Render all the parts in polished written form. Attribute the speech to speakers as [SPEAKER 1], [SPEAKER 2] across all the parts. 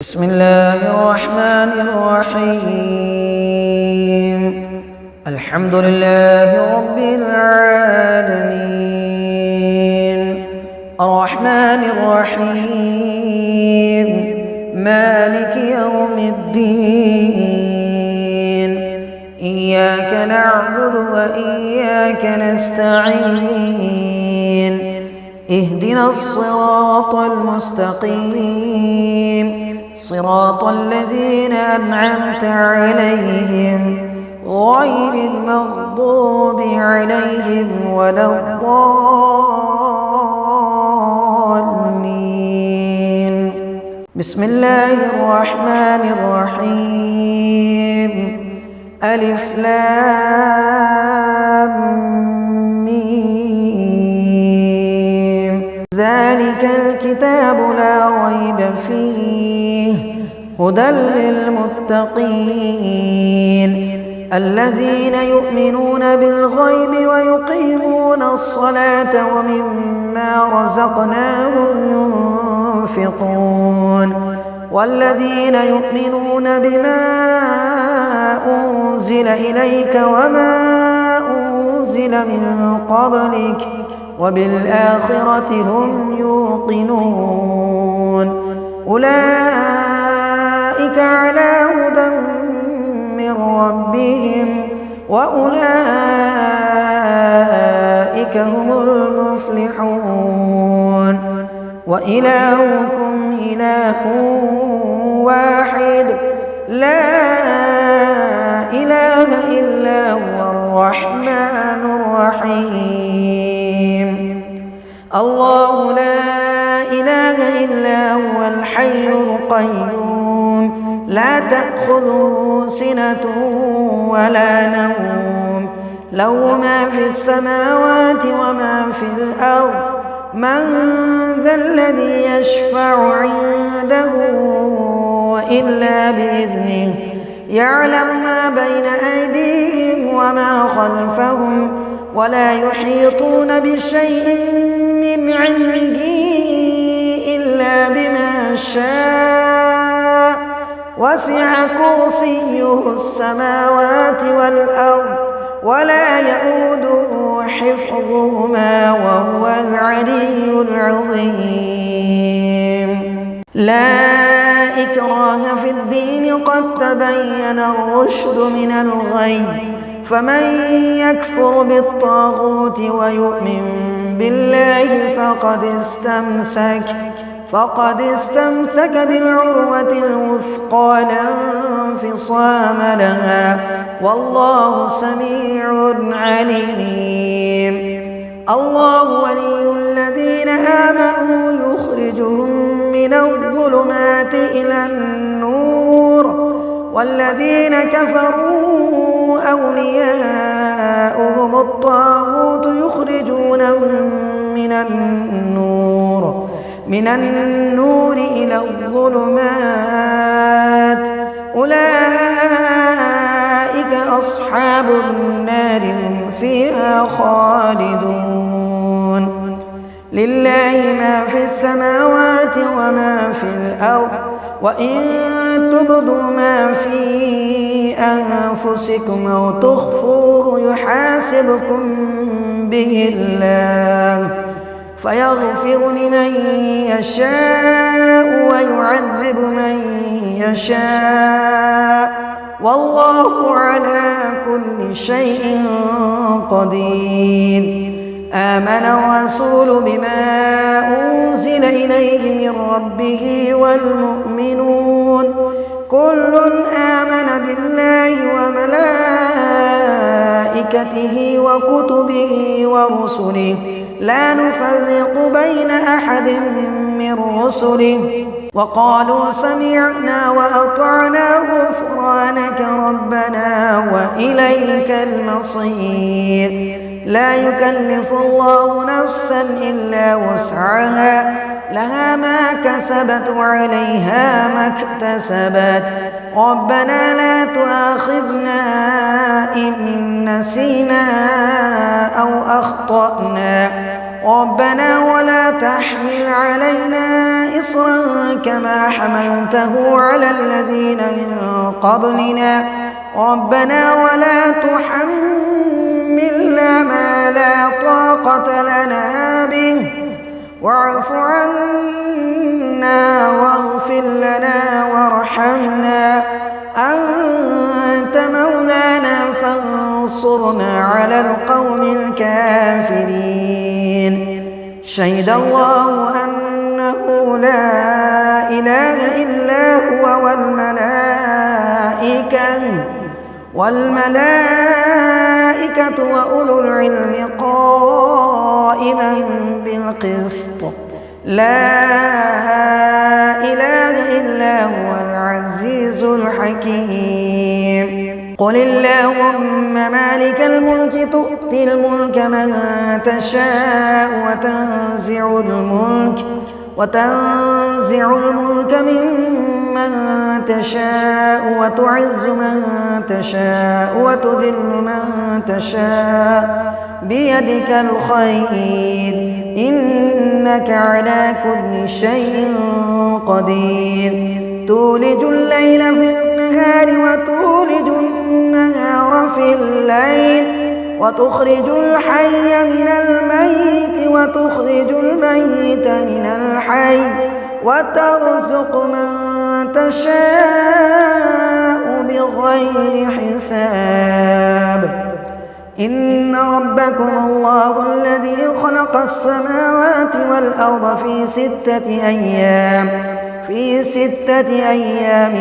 [SPEAKER 1] بسم الله الرحمن الرحيم. الحمد لله رب العالمين، الرحمن الرحيم، مالك يوم الدين. إياك نعبد وإياك نستعين. اهدنا الصراط المستقيم، صراط الذين أنعمت عليهم غير المغضوب عليهم ولا الضالين. بسم الله الرحمن الرحيم. ألف لام ميم. ذلك الكتاب لا ريب فيه هدى للمتقين الذين يؤمنون بالغيب ويقيمون الصلاة ومما رزقناهم ينفقون والذين يؤمنون بما أنزل إليك وما أنزل من قبلك وبالآخرة هم يوقنون أولئك على هدى من ربهم وأولئك هم المفلحون. وإلهكم إله واحد لا إله إلا هو الرحمن الرحيم. الله لا إله إلا هو الحي القيوم لا تأخذه سنة ولا نوم له ما في السماوات وما في الأرض. من ذا الذي يشفع عنده إلا بإذنه يعلم ما بين أيديهم وما خلفهم ولا يحيطون بشيء من علمه إلا بما شاء وسع كرسيه السماوات والأرض ولا يؤوده حفظهما وهو العلي العظيم. لا إكراه في الدين قد تبين الرشد من الغي فمن يكفر بالطاغوت ويؤمن بالله فقد استمسك بالعروة الوثقى لا انفصام لها والله سميع عليم. الله ولي الذين آمنوا يخرجهم من الظلمات إلى النور والذين كفروا أولياؤهم الطاغوت يخرجونهم من النور إلى الظلمات أولئك أصحاب النار هم فيها خالدون. لله ما في السماوات وما في الأرض وإن تبدوا ما في أنفسكم أو تخفوه يحاسبكم به الله فيغفر لمن يشاء ويعذب من يشاء والله على كل شيء قدير. آمن الرسول بما أنزل إليه من ربه والمؤمنون كل آمن بالله وملائكته وكتبه ورسله لا نفرق بين أحد من رسله وقالوا سمعنا وأطعنا غفرانك ربنا وإليك المصير. لا يكلف الله نفسا إلا وسعها لها ما كسبت وعليها ما اكتسبت. ربنا لا تؤاخذنا إن نسينا أو أخطأنا ربنا ولا تحمل علينا إصرا كما حملته على الذين من قبلنا ربنا ولا تحملنا ما لا طاقة لنا به واعف عنا واغفر لنا وارحمنا أنت مولانا فانصرنا على القوم الكافرين شهد الله أنه لا إله إلا هو والملائكة وأولو العلم قائما بالقسط لا إله إلا هو العزيز الحكيم قل اللهم مالك الملك تؤتي الملك من تشاء وتنزع الملك ممن تشاء وتعز من تشاء وتذل من تشاء بيدك الخير إنك على كل شيء قدير تولج الليل في النهار وتولج النهار في الليل وتخرج الحي من الميت وتخرج الميت من الحي وترزق من تشاء بغير حساب إن ربكم الله الذي خلق السماوات والأرض في ستة أيام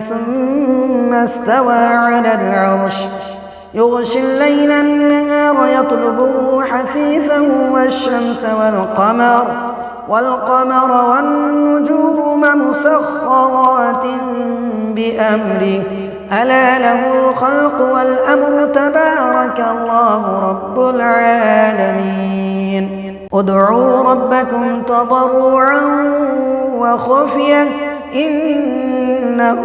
[SPEAKER 1] ثم استوى على العرش يغشي الليل النهار يطلبه حثيثا والشمس والقمر والنجوم مسخرات بأمره ألا له الخلق والأمر تبارك الله رب العالمين ادعوا ربكم تضرعا وخفيا إنه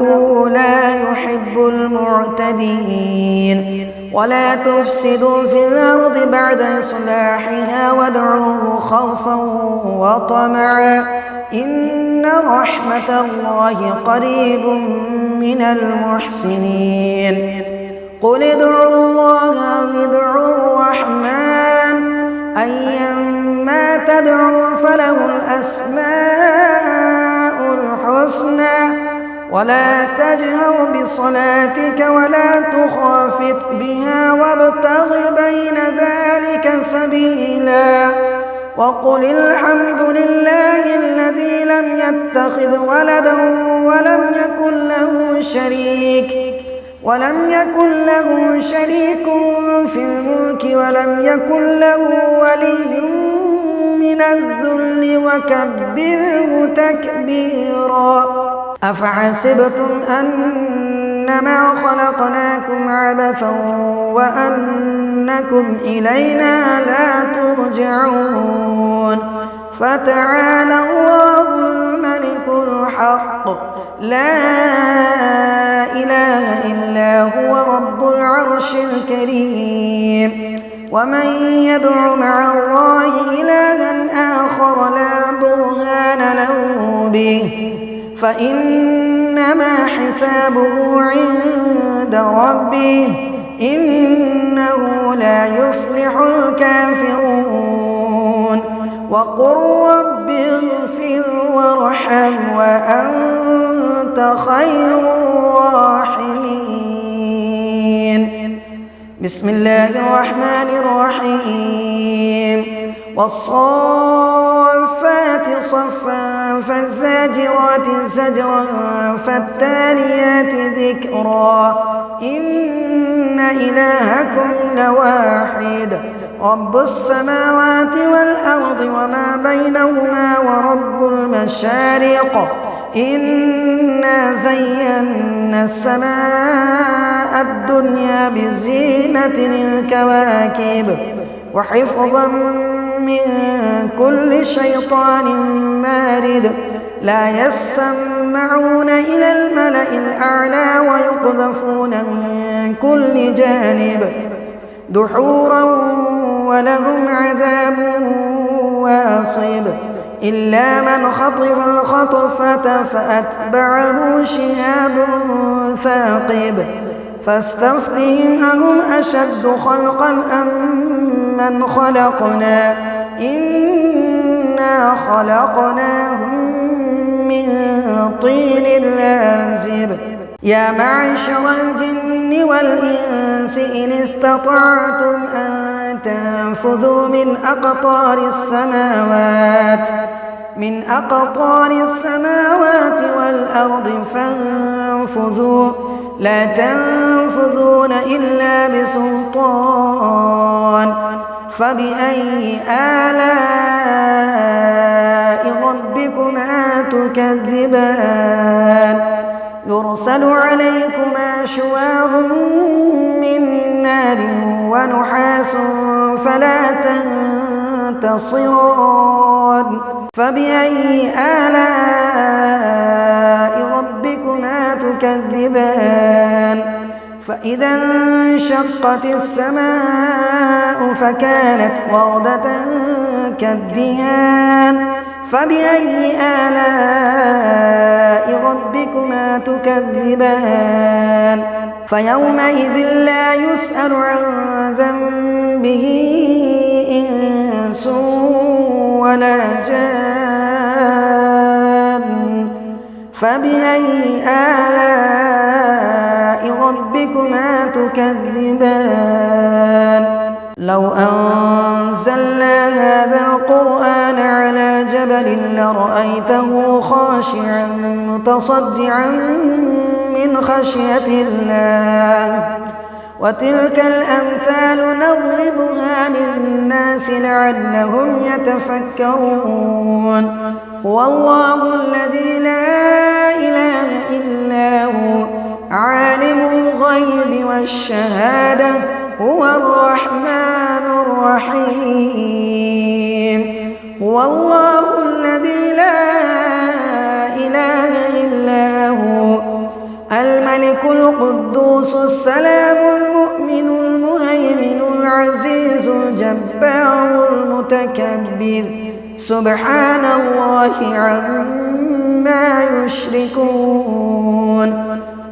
[SPEAKER 1] لا يحب المعتدين ولا تفسدوا في الأرض بعد إصلاحها وادعوه خوفا وطمعا إن رحمة الله قريب من المحسنين قل ادعوا الله أو ادعوا الرحمن أيما تدعوا فله الأسماء الحسنى ولا تجهر بصلاتك ولا تخافت بها وابتغ بين ذلك سبيلا وقل الحمد لله الذي لم يتخذ ولدا ولم يكن له شريك في الملك ولم يكن له ولي من الذل وكبره تكبيرا أفحسبتم أنما خلقناكم عبثا وأنكم إلينا لا ترجعون فتعالى الله الملك الحق لا إله إلا هو رب العرش الكريم ومن يدع مع الله إلها آخر لا برهان له به فإنما حسابه عند ربه إنه لا يفلح الكافرون وقل رب اغفر وارحم وأنت خير الراحمين بسم الله الرحمن الرحيم والصافات صفا فالزاجرات زجرا فالتاليات ذكرا إن إلهكم لواحد رب السماوات والأرض وما بينهما ورب المشارق إنا زينا السماء الدنيا بزينة الكواكب وحفظا من كل شيطان مارد لا يسمعون إلى الملأ الأعلى ويقذفون من كل جانب دحورا ولهم عذاب واصب إلا من خطف الخطفة فأتبعه شهاب ثاقب فاستفتهم أهم أشد خلقا أم من خلقنا إنا خلقناهم من طين لازب يا معشر الجن والإنس إن استطعتم أن تنفذوا من أقطار السماوات والأرض فانفذوا لا تنفذون إلا بسلطان فبأي آلاء ربكما تكذبان يرسل عليكما شواظ من نار ونحاس فلا تنتصران فبأي آلاء ربكما تكذبان فإذا انشقت السماء فكانت وردة كالدهان فبأي آلاء ربكما تكذبان فيومئذ لا يسأل عن ذنبه إنس ولا جان فبأي آلاء ربكما تكذبان لو أنزلنا هذا القرآن على جبل لرأيته خاشعا متصدعا من خشية الله وتلك الأمثال نضربها للناس لعلهم يتفكرون هو الله الذي لا إله إلا هو عالم الغيب والشهادة هو الرحمن الرحيم هو الله الذي لا إله إلا هو الملك القدوس السلام المؤمن المهيمن العزيز الجبار المتكبر سبحان الله عما يشركون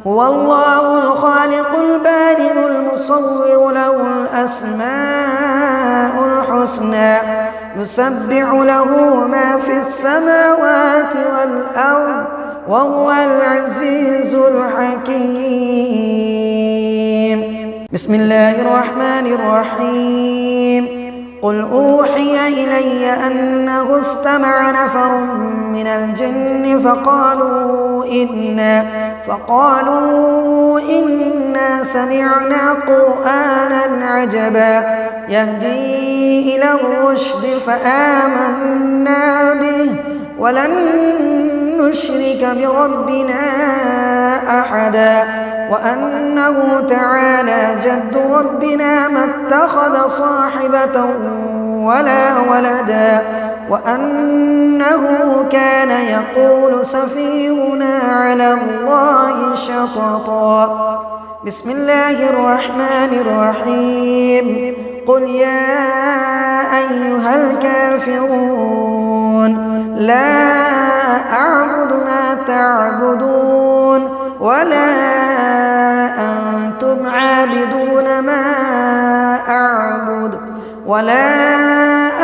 [SPEAKER 1] هو الله الخالق البارئ المصور له الأسماء الحسنى يسبح له ما في السماوات والأرض وهو العزيز الحكيم بسم الله الرحمن الرحيم قل أوحي إلي أنه استمع نفر من الجن فقالوا إنا سمعنا قرآنا عجبا يهدي إلى الرشد فآمنا به ولن نشرك بربنا أحدا وأنه تعالى جد ربنا ما اتخذ صاحبة ولا ولدا وأنه كان يقول سفيهنا على الله شططا بسم الله الرحمن الرحيم قل يا أيها الكافرون لا أعبد ما تعبدون ولا أنتم عابدون ما أعبد ولا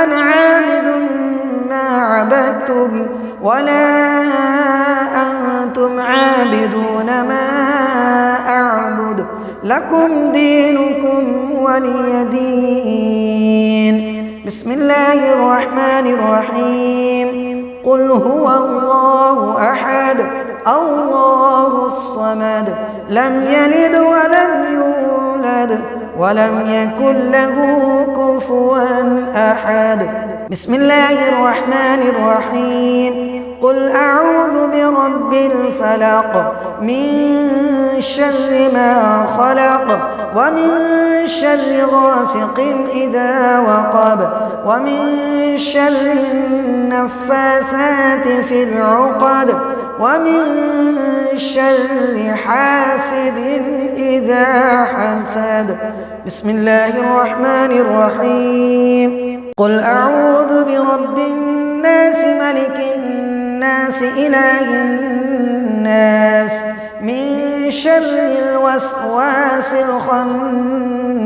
[SPEAKER 1] أنا عابد ما عبدتم ولا أنتم عابدون ما أعبد لكم دينكم ولي دين بسم الله الرحمن الرحيم قل هو الله أحد الله الصمد لم يلد ولم يولد ولم يكن له كفوا أحد بسم الله الرحمن الرحيم قل أعوذ برب الفلق من شر ما خلق ومن شر غاسق إذا وقب ومن شر النفاثات في العقد ومن شر حاسد إذا حسد بسم الله الرحمن الرحيم قل أعوذ برب الناس ملك الناس إله الناس من شر الوسواس الخناس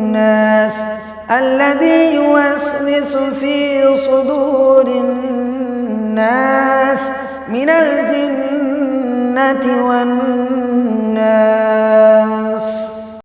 [SPEAKER 1] الذي يوسوس في صدور الناس من الجنة والناس.